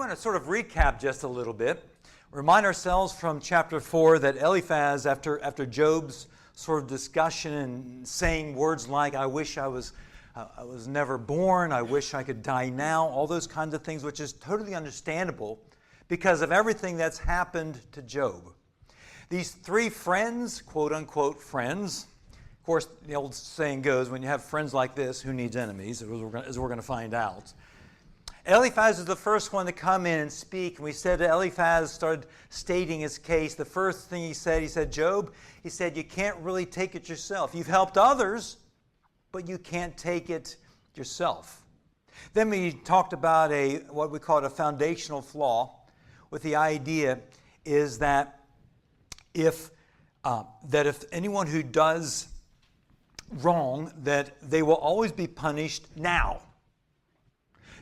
want to sort of recap just a little bit. Remind ourselves from chapter 4 that Eliphaz, after Job's sort of discussion and saying words like, I wish I was never born, I wish I could die now, all those kinds of things, which is totally understandable because of everything that's happened to Job. These three friends, quote-unquote friends, of course, the old saying goes, when you have friends like this, who needs enemies, as we're going to find out. Eliphaz is the first one to come in and speak. And we said that Eliphaz started stating his case. The first thing he said, Job, he said, you can't really take it yourself. You've helped others, but you can't take it yourself. Then we talked about what we call a foundational flaw, with the idea is that if anyone who does wrong, that they will always be punished now.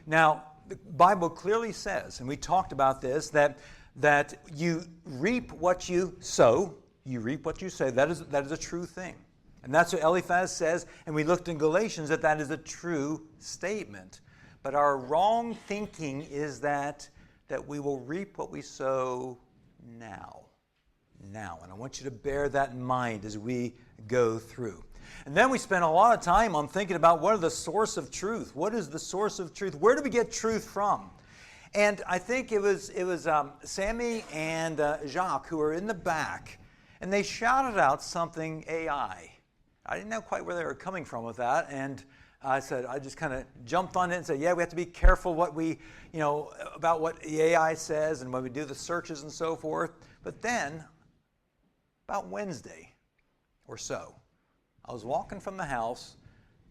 Now, the Bible clearly says, and we talked about this, that you reap what you sow. You reap what you sow. That is a true thing. And that's what Eliphaz says, and we looked in Galatians that is a true statement. But our wrong thinking is that we will reap what we sow now. Now. And I want you to bear that in mind as we go through. And then we spent a lot of time on thinking about what are the source of truth. What is the source of truth? Where do we get truth from? And I think it was Sammy and Jacques who were in the back, and they shouted out something AI. I didn't know quite where they were coming from with that, and I just kind of jumped on it and said, yeah, we have to be careful about what the AI says and when we do the searches and so forth. But then, about Wednesday or so, I was walking from the house,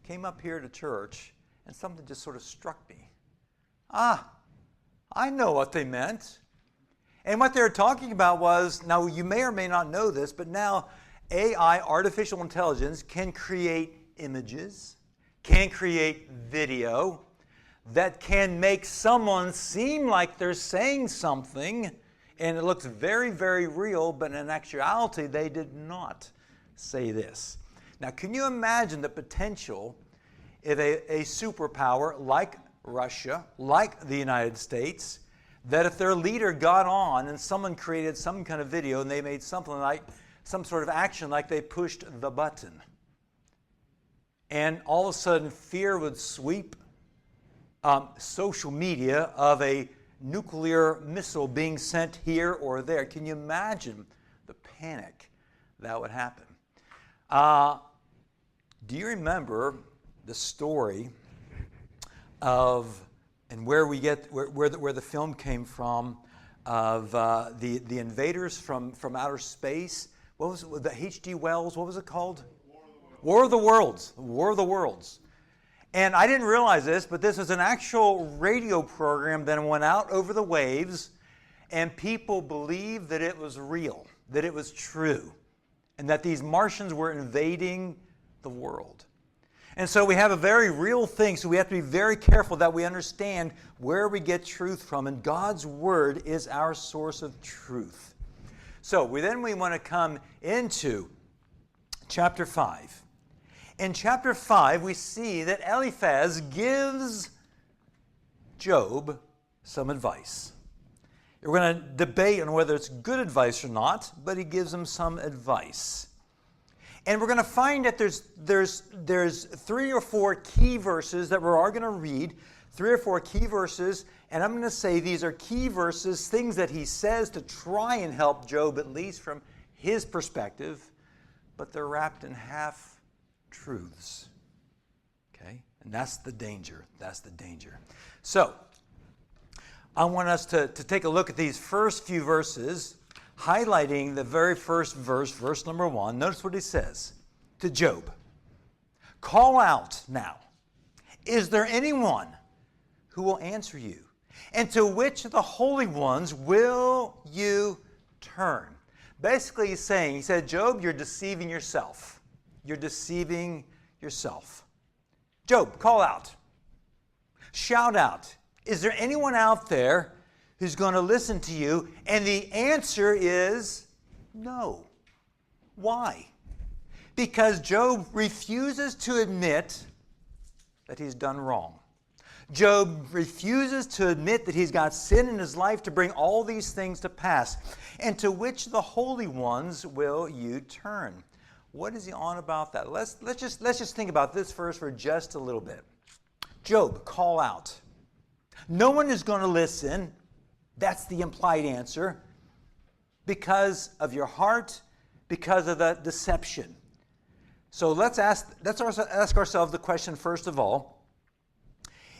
came up here to church, and something just sort of struck me. I know what they meant. And what they were talking about was, now you may or may not know this, but now AI, artificial intelligence, can create images, can create video, that can make someone seem like they're saying something, and it looks very, very real, but in actuality, they did not say this. Now, can you imagine the potential if a superpower like Russia, like the United States, that if their leader got on and someone created some kind of video and they made something like some sort of action like they pushed the button, and all of a sudden fear would sweep social media of a nuclear missile being sent here or there. Can you imagine the panic that would happen? Do you remember the story of, and where the film came from, of the invaders from outer space? What was it? The H.G. Wells? What was it called? War of the Worlds. War of the Worlds. And I didn't realize this, but this is an actual radio program that went out over the waves, and people believed that it was real, that it was true, and that these Martians were invading the world. And so we have a very real thing, so we have to be very careful that we understand where we get truth from, and God's Word is our source of truth. So we want to come into chapter 5. In chapter 5, we see that Eliphaz gives Job some advice. We're going to debate on whether it's good advice or not, but he gives him some advice. And we're going to find that there's 3 or 4 key verses that we're all going to read, 3 or 4 key verses, and I'm going to say these are key verses, things that he says to try and help Job, at least from his perspective, but they're wrapped in half-truths. Okay? And that's the danger. That's the danger. So, I want us to take a look at these first few verses, highlighting the very first verse, verse number 1. Notice what he says to Job. Call out now. Is there anyone who will answer you? And to which of the holy ones will you turn? Basically, he said, Job, you're deceiving yourself. You're deceiving yourself. Job, call out. Shout out. Is there anyone out there who's going to listen to you? And the answer is no. Why? Because Job refuses to admit that he's done wrong. Job refuses to admit that he's got sin in his life to bring all these things to pass. And to which the holy ones will you turn? What is he on about that? Let's just think about this first for just a little bit. Job, call out. No one is going to listen. That's the implied answer. Because of your heart, because of the deception. So let's ask ourselves the question first of all.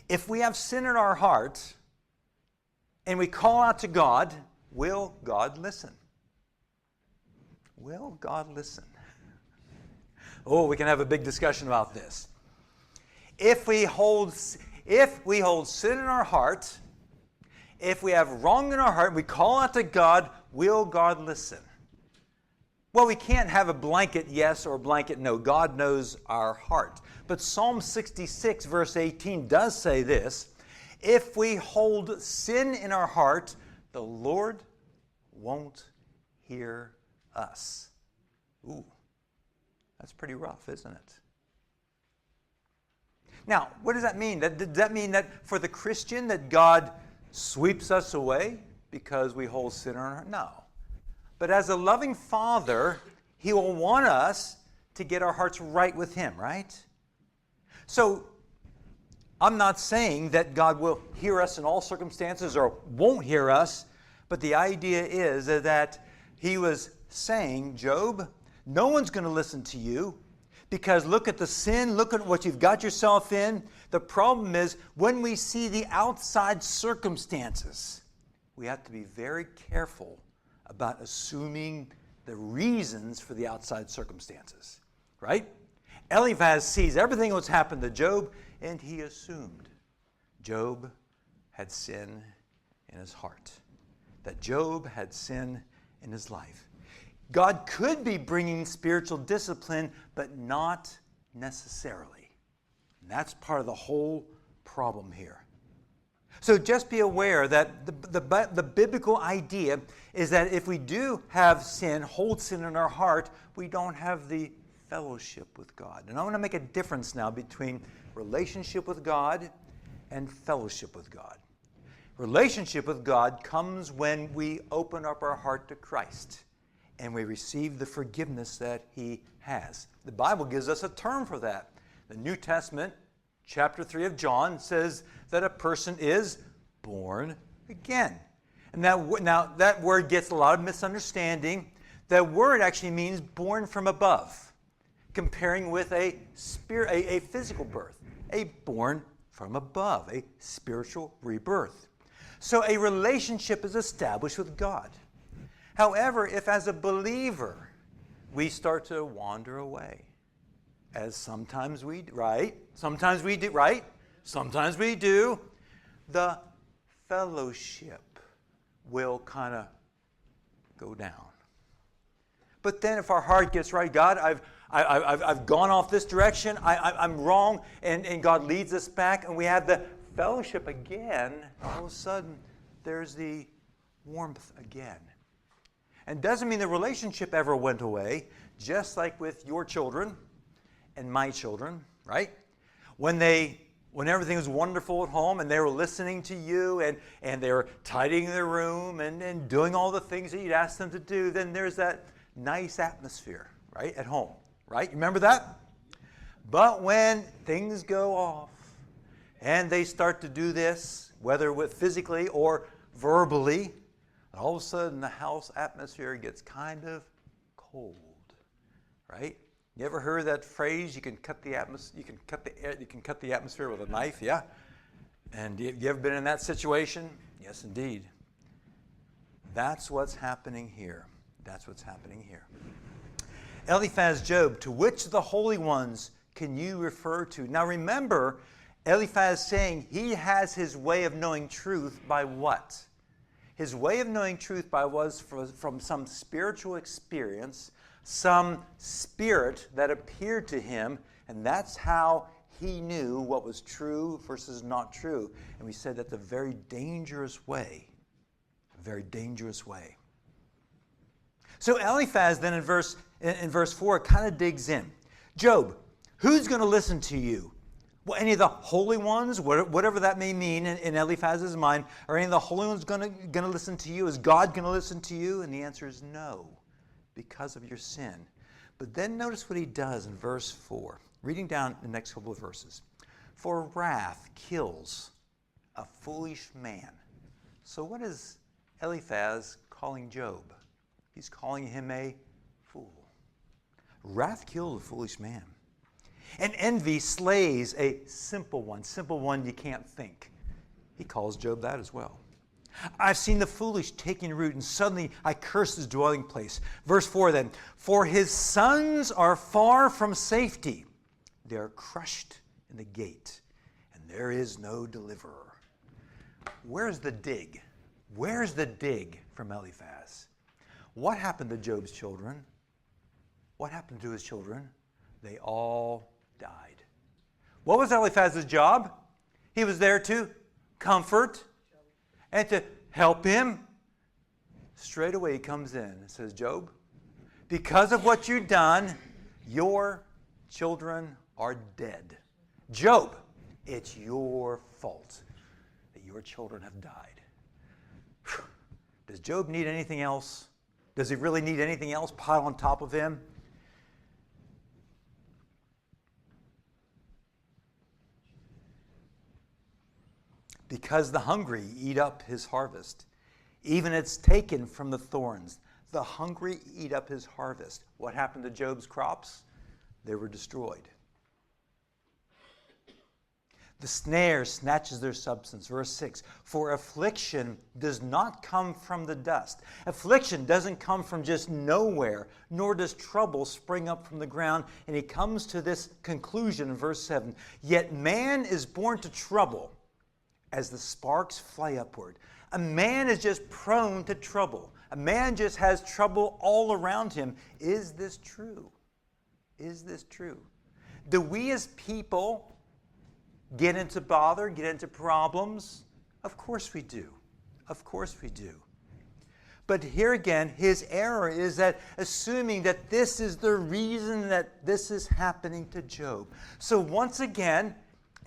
If we have sin in our heart and we call out to God, will God listen? Will God listen? Oh, we can have a big discussion about this. If we hold sin in our heart, if we have wrong in our heart, we call out to God, will God listen? Well, we can't have a blanket yes or a blanket no. God knows our heart. But Psalm 66, verse 18 does say this, if we hold sin in our heart, the Lord won't hear us. Ooh, that's pretty rough, isn't it? Now, what does that mean? Does that mean that for the Christian that God sweeps us away because we hold sin in our heart? No. But as a loving Father, He will want us to get our hearts right with Him, right? So, I'm not saying that God will hear us in all circumstances or won't hear us, but the idea is that He was saying, Job, no one's going to listen to you because look at the sin, look at what you've got yourself in. The problem is when we see the outside circumstances, we have to be very careful about assuming the reasons for the outside circumstances, right? Eliphaz sees everything that's happened to Job, and he assumed Job had sin in his heart, that Job had sin in his life. God could be bringing spiritual discipline, but not necessarily. And that's part of the whole problem here. So just be aware that the biblical idea is that if we do have sin, hold sin in our heart, we don't have the fellowship with God. And I want to make a difference now between relationship with God and fellowship with God. Relationship with God comes when we open up our heart to Christ and we receive the forgiveness that He has. The Bible gives us a term for that. The New Testament, chapter 3 of John, says that a person is born again. And that word gets a lot of misunderstanding. That word actually means born from above, comparing with a physical birth, a born from above, a spiritual rebirth. So a relationship is established with God. However, if as a believer we start to wander away, as sometimes we do, right? Sometimes we do, the fellowship will kind of go down. But then if our heart gets right, God, I've gone off this direction, I'm wrong, and God leads us back, and we have the fellowship again, all of a sudden there's the warmth again. And doesn't mean the relationship ever went away, just like with your children and my children, right? When everything was wonderful at home and they were listening to you and they were tidying their room and doing all the things that you'd asked them to do, then there's that nice atmosphere, right, at home, right? You remember that? But when things go off and they start to do this, whether with physically or verbally, all of a sudden the house atmosphere gets kind of cold, right? You ever heard that phrase? You can cut the atmosphere with a knife, yeah? And you ever been in that situation? Yes, indeed. That's what's happening here. That's what's happening here. Eliphaz, Job, to which of the holy ones can you refer to? Now remember, Eliphaz saying he has his way of knowing truth by what? His way of knowing truth was from some spiritual experience, some spirit that appeared to him, and that's how he knew what was true versus not true. And we said that's a very dangerous way. A very dangerous way. So Eliphaz then in verse 4 kind of digs in. Job, who's going to listen to you? Well, any of the holy ones, whatever that may mean in Eliphaz's mind, are any of the holy ones going to listen to you? Is God going to listen to you? And the answer is no, because of your sin. But then notice what he does in verse 4. Reading down the next couple of verses. For wrath kills a foolish man. So what is Eliphaz calling Job? He's calling him a fool. Wrath kills a foolish man. And envy slays a simple one you can't think. He calls Job that as well. I've seen the foolish taking root, and suddenly I curse his dwelling place. Verse 4 then, for his sons are far from safety. They are crushed in the gate, and there is no deliverer. Where's the dig? Where's the dig from Eliphaz? What happened to Job's children? What happened to his children? They all died. What was Eliphaz's job? He was there to comfort and to help him. Straight away he comes in and says, Job, because of what you've done, your children are dead. Job, it's your fault that your children have died. Does Job need anything else? Does he really need anything else piled on top of him? Because the hungry eat up his harvest. Even it's taken from the thorns. The hungry eat up his harvest. What happened to Job's crops? They were destroyed. The snare snatches their substance. Verse 6, for affliction does not come from the dust. Affliction doesn't come from just nowhere, nor does trouble spring up from the ground. And he comes to this conclusion in verse 7, yet man is born to trouble as the sparks fly upward. A man is just prone to trouble. A man just has trouble all around him. Is this true? Is this true? Do we as people get into bother, get into problems? Of course we do. Of course we do. But here again, his error is that assuming that this is the reason that this is happening to Job. So once again,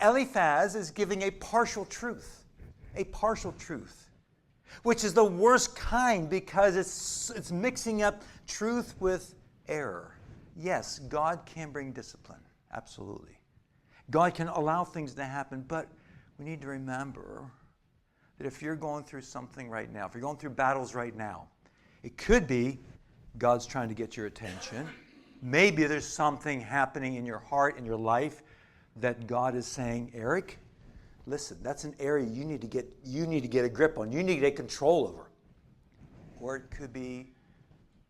Eliphaz is giving a partial truth, which is the worst kind because it's mixing up truth with error. Yes, God can bring discipline, absolutely. God can allow things to happen, but we need to remember that if you're going through something right now, if you're going through battles right now, it could be God's trying to get your attention. Maybe there's something happening in your heart, in your life, that God is saying, Eric, listen, that's an area you need to get a grip on. You need to get control over. Or it could be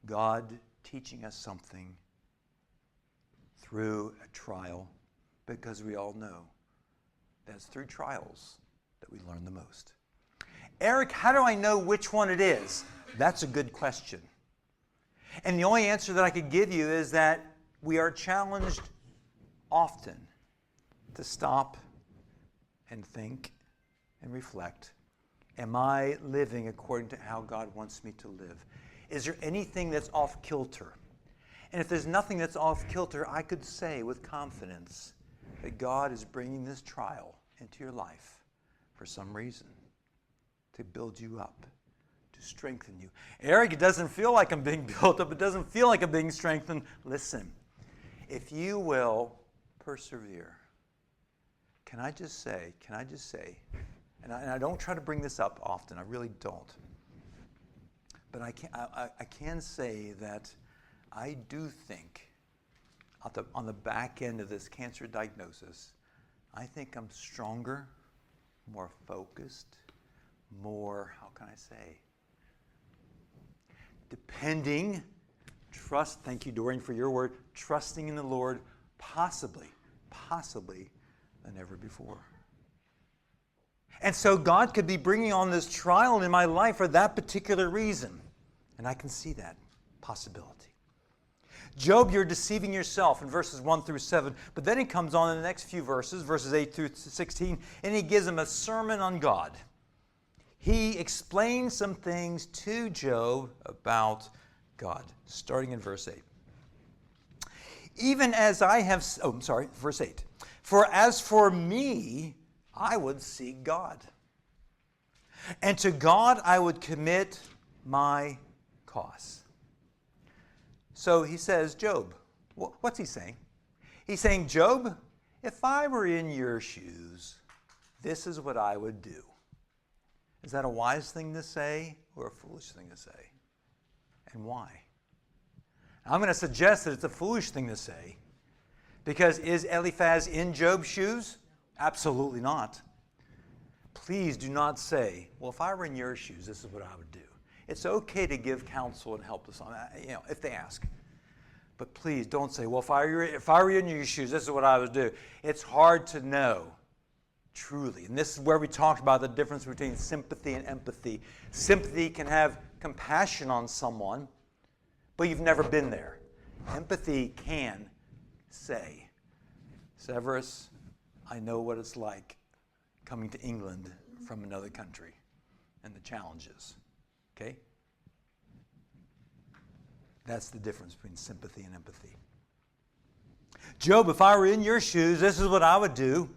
God teaching us something through a trial, because we all know that it's through trials that we learn the most. Eric, how do I know which one it is? That's a good question. And the only answer that I could give you is that we are challenged often to stop and think and reflect. Am I living according to how God wants me to live? Is there anything that's off kilter? And if there's nothing that's off kilter, I could say with confidence that God is bringing this trial into your life for some reason, to build you up, to strengthen you. Eric, it doesn't feel like I'm being built up. It doesn't feel like I'm being strengthened. Listen, if you will persevere, can I just say, and I don't try to bring this up often, I really don't, but I can say that I do think on the back end of this cancer diagnosis, I think I'm stronger, more focused, more, how can I say, depending, trust, thank you, Dorian, for your word, trusting in the Lord, possibly than ever before. And so God could be bringing on this trial in my life for that particular reason. And I can see that possibility. Job, you're deceiving yourself in verses 1 through 7. But then he comes on in the next few verses, verses 8 through 16, and he gives him a sermon on God. He explains some things to Job about God, starting in verse 8. Even as I have, verse 8. For as for me, I would seek God. And to God I would commit my cause. So he says, Job, what's he saying? He's saying, Job, if I were in your shoes, this is what I would do. Is that a wise thing to say or a foolish thing to say? And why? I'm going to suggest that it's a foolish thing to say, because is Eliphaz in Job's shoes? Absolutely not. Please do not say, well, if I were in your shoes, this is what I would do. It's okay to give counsel and help us on that, if they ask. But please don't say, well, if I were in your shoes, this is what I would do. It's hard to know, truly. And this is where we talked about the difference between sympathy and empathy. Sympathy can have compassion on someone, but you've never been there. Empathy can say, Severus, I know what it's like coming to England from another country and the challenges. Okay? That's the difference between sympathy and empathy. Job, if I were in your shoes, this is what I would do.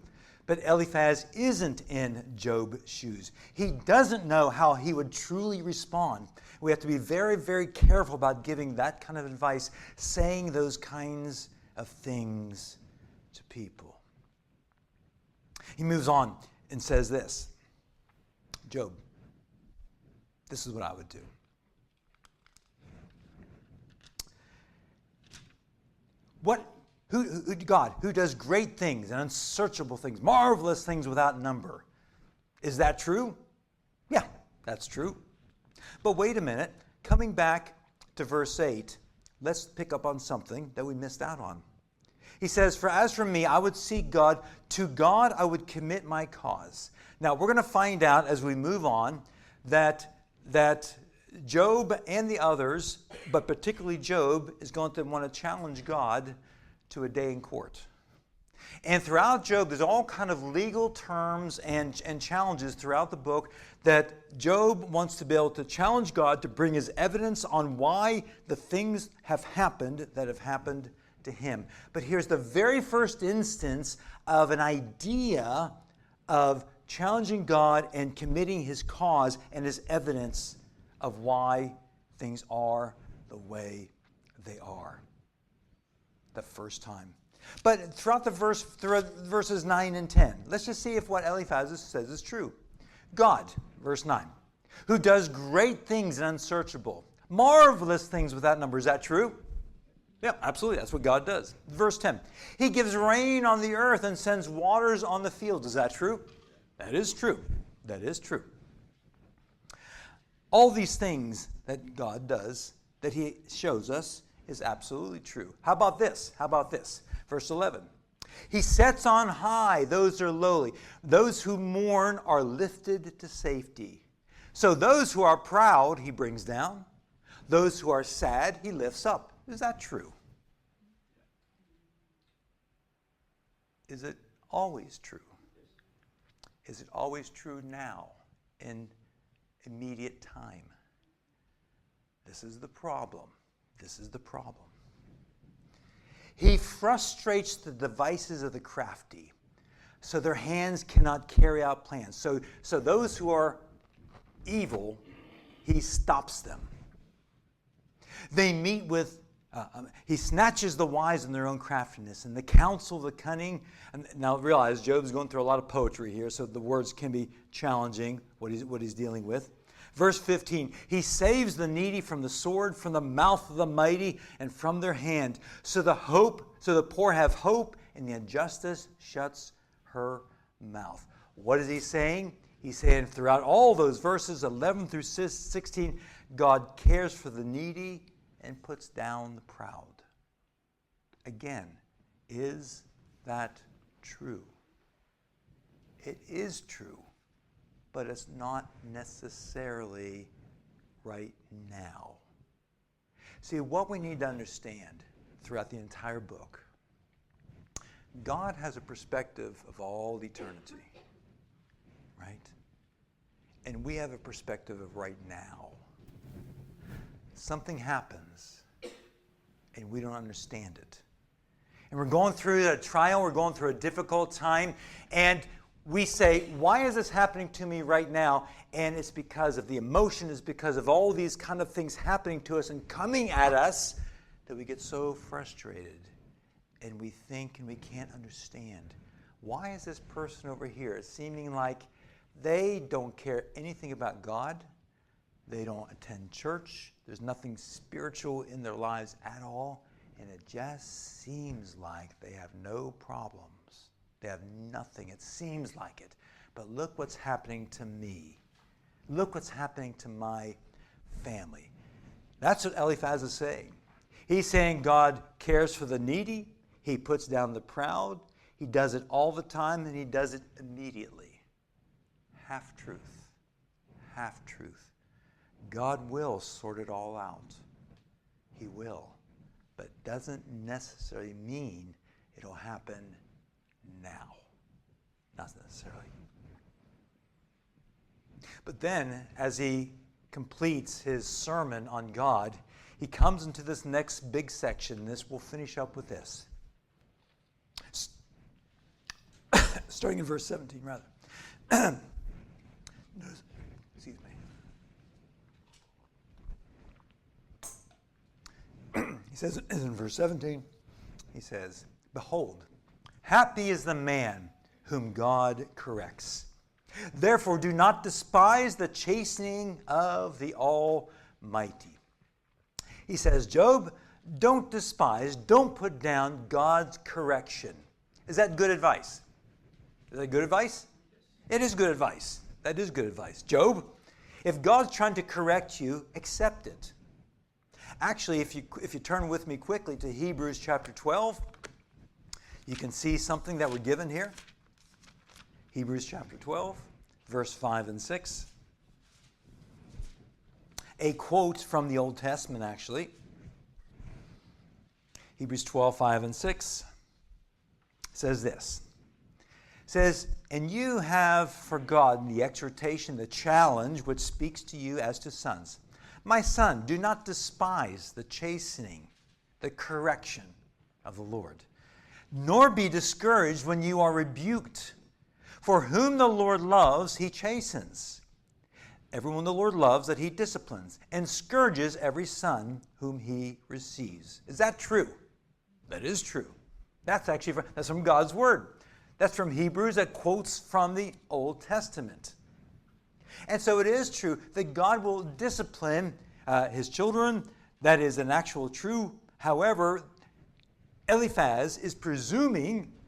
But Eliphaz isn't in Job's shoes. He doesn't know how he would truly respond. We have to be very, very careful about giving that kind of advice, saying those kinds of things to people. He moves on and says this, Job, this is what I would do. God, who does great things and unsearchable things, marvelous things without number. Is that true? Yeah, that's true. But wait a minute. Coming back to verse 8, let's pick up on something that we missed out on. He says, for as for me, I would seek God. To God I would commit my cause. Now, we're going to find out as we move on that Job and the others, but particularly Job, is going to want to challenge God to a day in court. And throughout Job, there's all kind of legal terms and challenges throughout the book that Job wants to be able to challenge God to bring his evidence on why the things have happened that have happened to him. But here's the very first instance of an idea of challenging God and committing his cause and his evidence of why things are the way they are. The first time. But throughout verses 9 and 10, let's just see if what Eliphaz says is true. God, verse 9, who does great things and unsearchable, marvelous things without number. Is that true? Yeah, absolutely. That's what God does. Verse 10, he gives rain on the earth and sends waters on the fields. Is that true? That is true. That is true. All these things that God does, that he shows us, is absolutely true. How about this? How about this? Verse 11. He sets on high those who are lowly. Those who mourn are lifted to safety. So those who are proud, he brings down. Those who are sad, he lifts up. Is that true? Is it always true? Is it always true now in immediate time? This is the problem. This is the problem. He frustrates the devices of the crafty, so their hands cannot carry out plans. So those who are evil, he stops them. They meet with, he snatches the wise in their own craftiness, and the counsel of the cunning. And now realize Job's going through a lot of poetry here, so the words can be challenging, what he's dealing with. Verse 15, he saves the needy from the sword, from the mouth of the mighty, and from their hand. So the poor have hope, and the injustice shuts her mouth. What is he saying? He's saying throughout all those verses, 11 through 16, God cares for the needy and puts down the proud. Again, is that true? It is true. But it's not necessarily right now. See, what we need to understand throughout the entire book, God has a perspective of all eternity, right? And we have a perspective of right now. Something happens, and we don't understand it. and we're going through a trial, we're going through a difficult time, and we say, why is this happening to me right now? And it's because of the emotion, it's because of all these kind of things happening to us and coming at us that we get so frustrated. And we think and we can't understand. Why is this person over here seeming like they don't care anything about God? They don't attend church. There's nothing spiritual in their lives at all. And it just seems like they have no problems. They have nothing. It seems like it. But look what's happening to me. Look what's happening to my family. That's what Eliphaz is saying. He's saying God cares for the needy. He puts down the proud. He does it all the time, and he does it immediately. Half truth. Half truth. God will sort it all out. He will. But it doesn't necessarily mean it'll happen now. Not necessarily. But then, as he completes his sermon on God, he comes into this next big section. This will finish up with this. Starting in verse 17, rather. Excuse me. He says in verse 17, he says, "Behold, happy is the man whom God corrects. Therefore do not despise the chastening of the Almighty." He says, Job, don't despise, don't put down God's correction. Is that good advice? Is that good advice? It is good advice. That is good advice. Job, if God's trying to correct you, accept it. Actually, if you turn with me quickly to Hebrews chapter 12, you can see something that we're given here. Hebrews chapter 12, verse 5 and 6. A quote from the Old Testament, actually. Hebrews 12, 5 and 6 says this. It says, "And you have forgotten the exhortation, the challenge, which speaks to you as to sons. My son, do not despise the chastening, the correction of the Lord, nor be discouraged when you are rebuked. For whom the Lord loves, he chastens. Everyone the Lord loves that he disciplines, and scourges every son whom he receives." Is that true? That is true. That's from God's Word. That's from Hebrews, that quotes from the Old Testament. And so it is true that God will discipline his children. That is an actual true. However, Eliphaz is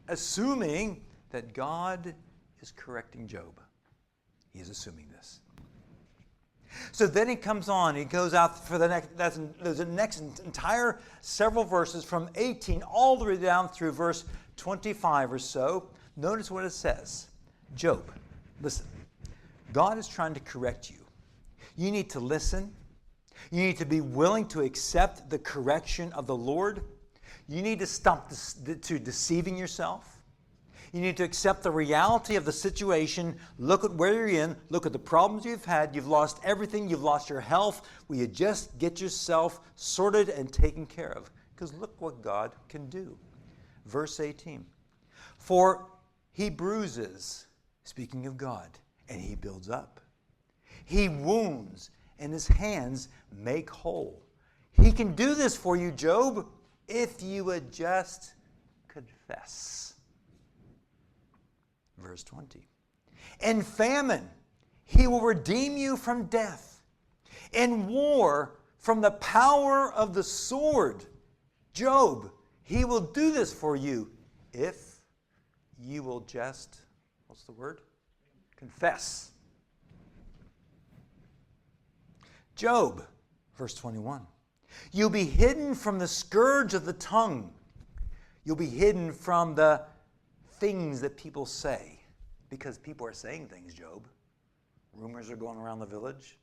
assuming that God is correcting Job. He is assuming this. So then he comes on, he goes out for the next entire several verses from 18 all the way down through verse 25 or so. Notice what it says. Job, listen, God is trying to correct you. You need to listen. You need to be willing to accept the correction of the Lord. You need to stop deceiving yourself. You need to accept the reality of the situation. Look at where you're in. Look at the problems you've had. You've lost everything. You've lost your health. Will you just get yourself sorted and taken care of? Because look what God can do. Verse 18. "For he bruises," speaking of God, "and he builds up. He wounds, and his hands make whole." He can do this for you, Job, if you would just confess. Verse 20. "In famine, he will redeem you from death. In war, from the power of the sword." Job, he will do this for you if you will just, what's the word? Confess. Job, verse 21. "You'll be hidden from the scourge of the tongue." You'll be hidden from the things that people say, because people are saying things, Job. Rumors are going around the village.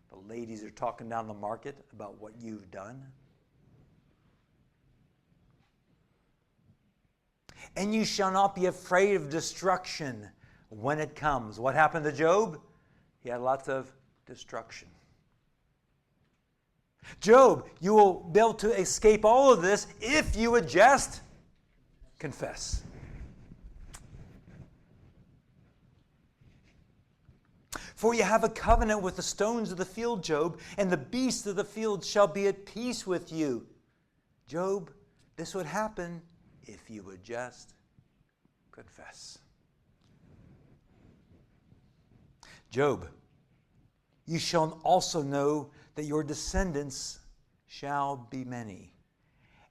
The ladies are talking down the market about what you've done. "And you shall not be afraid of destruction when it comes." What happened to Job? He had lots of destruction. Job, you will be able to escape all of this if you would just confess. For you have a covenant with the stones of the field, Job, and the beasts of the field shall be at peace with you. Job, this would happen if you would just confess. Job, you shall also know that your descendants shall be many,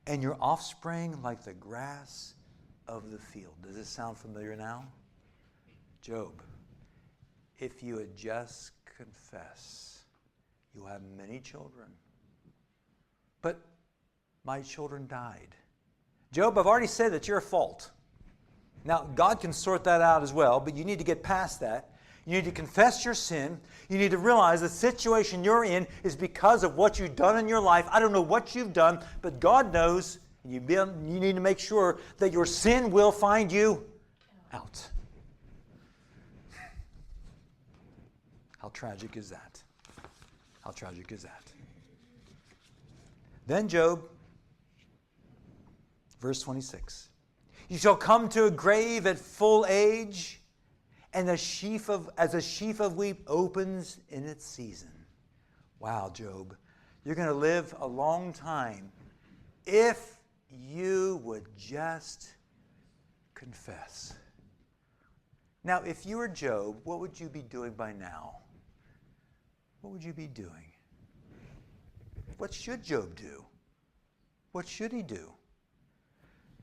and your offspring like the grass of the field. Does this sound familiar now? Job, if you would just confess, you'll have many children. But my children died. Job, I've already said that you're at fault. Now, God can sort that out as well, but you need to get past that. You need to confess your sin. You need to realize the situation you're in is because of what you've done in your life. I don't know what you've done, but God knows. You need to make sure that your sin will find you out. How tragic is that? How tragic is that? Then Job, verse 26. You shall come to a grave at full age, and as a sheaf of wheat opens in its season. Wow, Job, you're going to live a long time if you would just confess. Now, if you were Job, what would you be doing by now? What would you be doing? What should Job do? What should he do?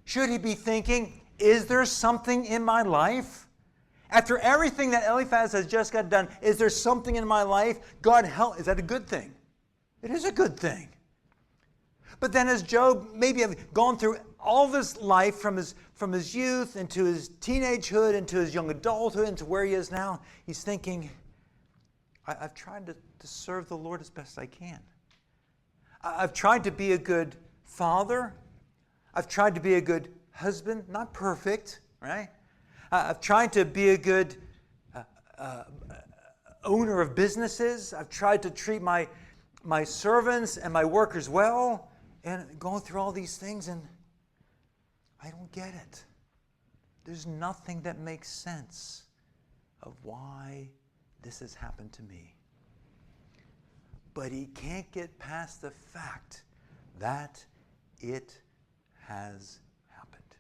Should he be thinking, is there something in my life? After everything that Eliphaz has just got done, is there something in my life? God help, is that a good thing? It is a good thing. But then as Job maybe have gone through all this life from his youth into his teenagehood, into his young adulthood, into where he is now, he's thinking, I've tried to serve the Lord as best I can. I've tried to be a good father. I've tried to be a good husband, not perfect, right? I've tried to be a good owner of businesses. I've tried to treat my servants and my workers well, and going through all these things, and I don't get it. There's nothing that makes sense of why this has happened to me. But he can't get past the fact that it has happened.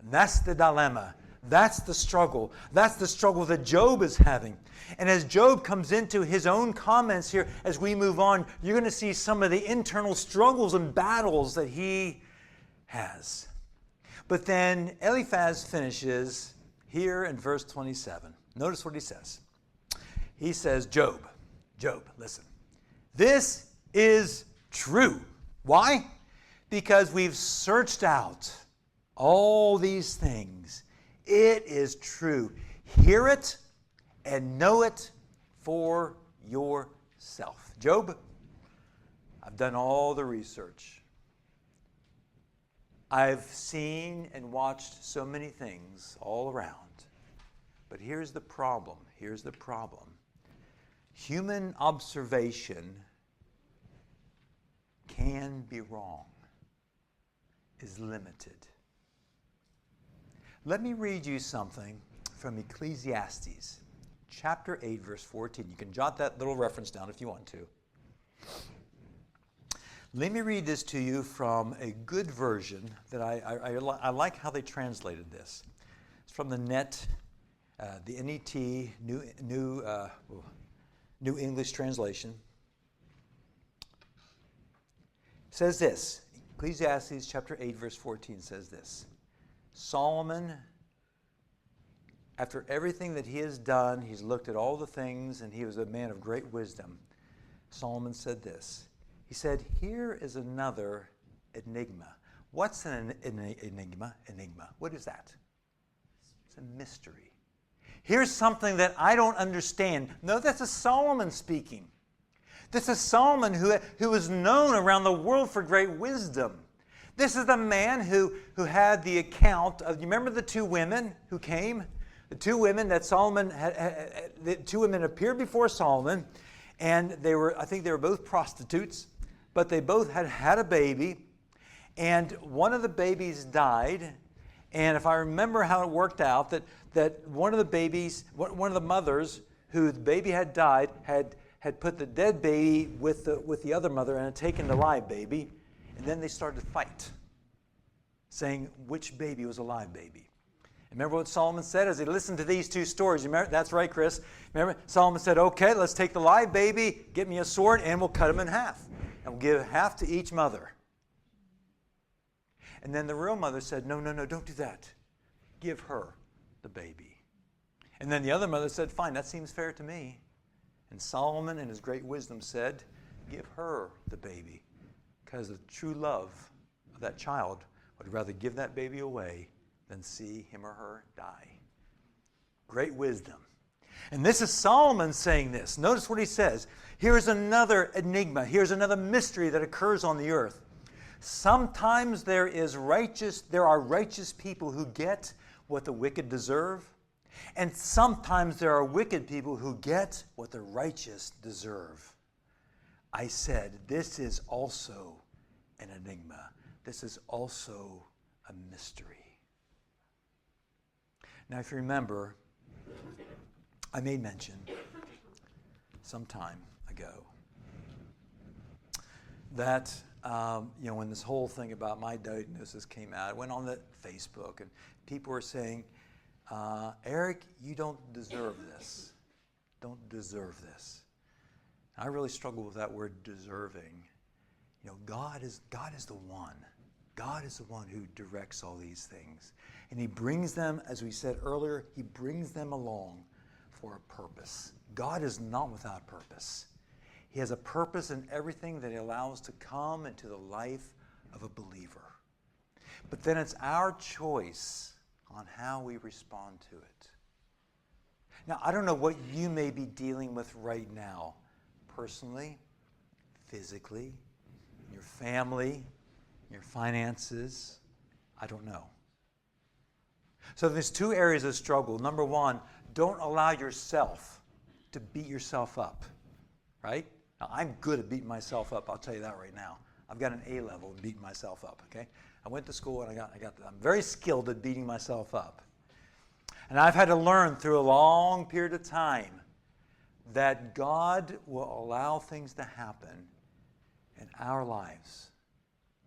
And that's the dilemma. That's the struggle. That's the struggle that Job is having. And as Job comes into his own comments here, as we move on, you're going to see some of the internal struggles and battles that he has. But then Eliphaz finishes here in verse 27. Notice what he says. He says, Job, listen. This is true. Why? Because we've searched out all these things. It is true. Hear it and know it for yourself. Job, I've done all the research. I've seen and watched so many things all around. But here's the problem. Human observation can be wrong, is limited. Let me read you something from Ecclesiastes, chapter 8, verse 14. You can jot that little reference down if you want to. Let me read this to you from a good version that I like how they translated this. It's from the NET, the NET, New English Translation. It says this, Ecclesiastes chapter 8, verse 14 says this. Solomon, after everything that he has done, he's looked at all the things, and he was a man of great wisdom. Solomon said this. He said, here is another enigma. What's an enigma? What is that? It's a mystery. Here's something that I don't understand. No, that's a Solomon speaking. This is Solomon who is known around the world for great wisdom. This is the man who had the account of, you remember the two women who came? The two women that Solomon had, the two women appeared before Solomon, and I think they were both prostitutes, but they both had a baby, and one of the babies died, And if I remember how it worked out, that one of the babies, one of the mothers who the baby had died, had put the dead baby with the other mother and had taken the live baby, and then they started to fight, saying which baby was a live baby. Remember what Solomon said as he listened to these two stories? Remember? That's right, Chris. Remember, Solomon said, okay, let's take the live baby, get me a sword, and we'll cut him in half. And we'll give half to each mother. And then the real mother said, no, don't do that. Give her the baby. And then the other mother said, fine, that seems fair to me. And Solomon in his great wisdom said, give her the baby. Because the true love of that child would rather give that baby away than see him or her die. Great wisdom. And this is Solomon saying this. Notice what he says. Here's another enigma. Here's another mystery that occurs on the earth. Sometimes there are righteous people who get what the wicked deserve. And sometimes there are wicked people who get what the righteous deserve. I said, this is also an enigma. This is also a mystery. Now, if you remember, I made mention some time ago that, when this whole thing about my diagnosis came out, I went on the Facebook and people were saying, Eric, you don't deserve this. Don't deserve this. And I really struggle with that word deserving. God is the one. God is the one who directs all these things. And he brings them, as we said earlier, he brings them along for a purpose. God is not without purpose. He has a purpose in everything that he allows to come into the life of a believer. But then it's our choice on how we respond to it. Now, I don't know what you may be dealing with right now, personally, physically, in your family, in your finances. I don't know. So there's two areas of struggle. Number one, don't allow yourself to beat yourself up, right? Now, I'm good at beating myself up. I'll tell you that right now. I've got an A level in beating myself up, okay? I went to school and I'm very skilled at beating myself up. And I've had to learn through a long period of time that God will allow things to happen in our lives,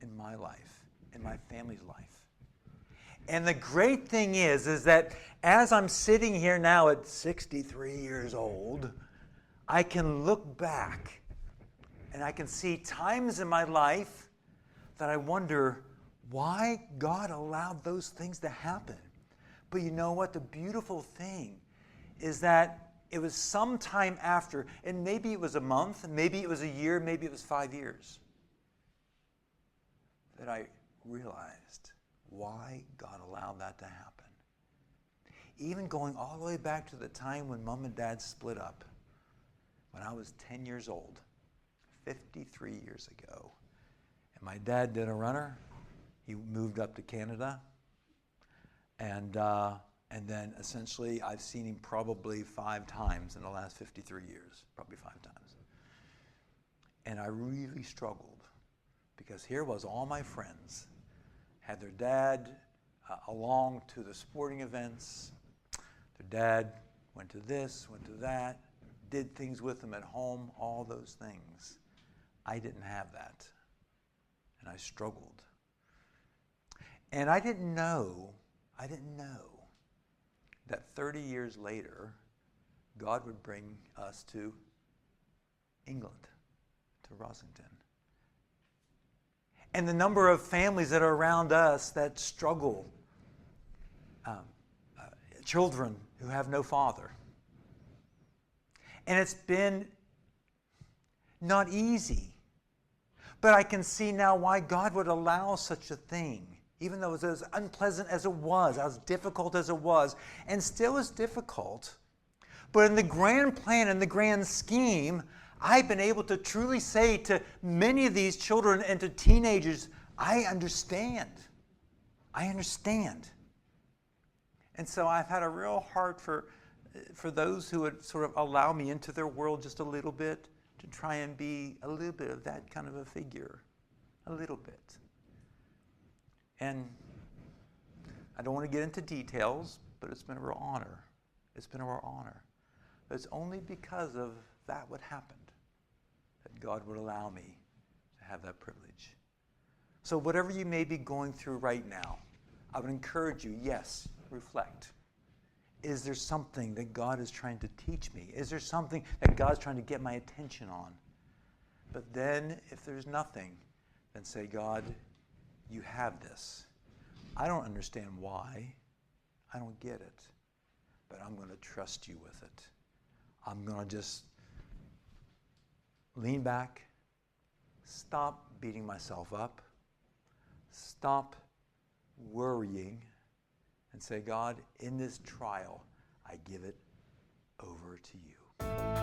in my life, in my family's life. And the great thing is that as I'm sitting here now at 63 years old, I can look back and I can see times in my life that I wonder why God allowed those things to happen. But you know what? The beautiful thing is that it was some time after, and maybe it was a month, maybe it was a year, maybe it was 5 years, that I realized why God allowed that to happen. Even going all the way back to the time when Mom and Dad split up, when I was 10 years old, 53 years ago. And my dad did a runner. He moved up to Canada. And then essentially I've seen him probably 5 times in the last 53 years, probably 5 times. And I really struggled because here was all my friends had their dad along to the sporting events. Their dad went to this, went to that, did things with them at home, all those things. I didn't have that. And I struggled. And I didn't know that 30 years later, God would bring us to England, to Rosington. And the number of families that are around us that struggle, children who have no father. And it's been not easy. But I can see now why God would allow such a thing, even though it was as unpleasant as it was, as difficult as it was, and still is difficult. But in the grand plan, in the grand scheme, I've been able to truly say to many of these children and to teenagers, I understand. I understand. And so I've had a real heart for those who would sort of allow me into their world just a little bit, to try and be a little bit of that kind of a figure. A little bit. And I don't want to get into details, but it's been a real honor. It's been a real honor. But it's only because of that what happened that God would allow me to have that privilege. So whatever you may be going through right now, I would encourage you, yes, reflect. Is there something that God is trying to teach me? Is there something that God's trying to get my attention on? But then, if there's nothing, then say, God, you have this. I don't understand why. I don't get it. But I'm going to trust you with it. I'm going to just lean back, stop beating myself up, stop worrying, and say, God, in this trial, I give it over to you.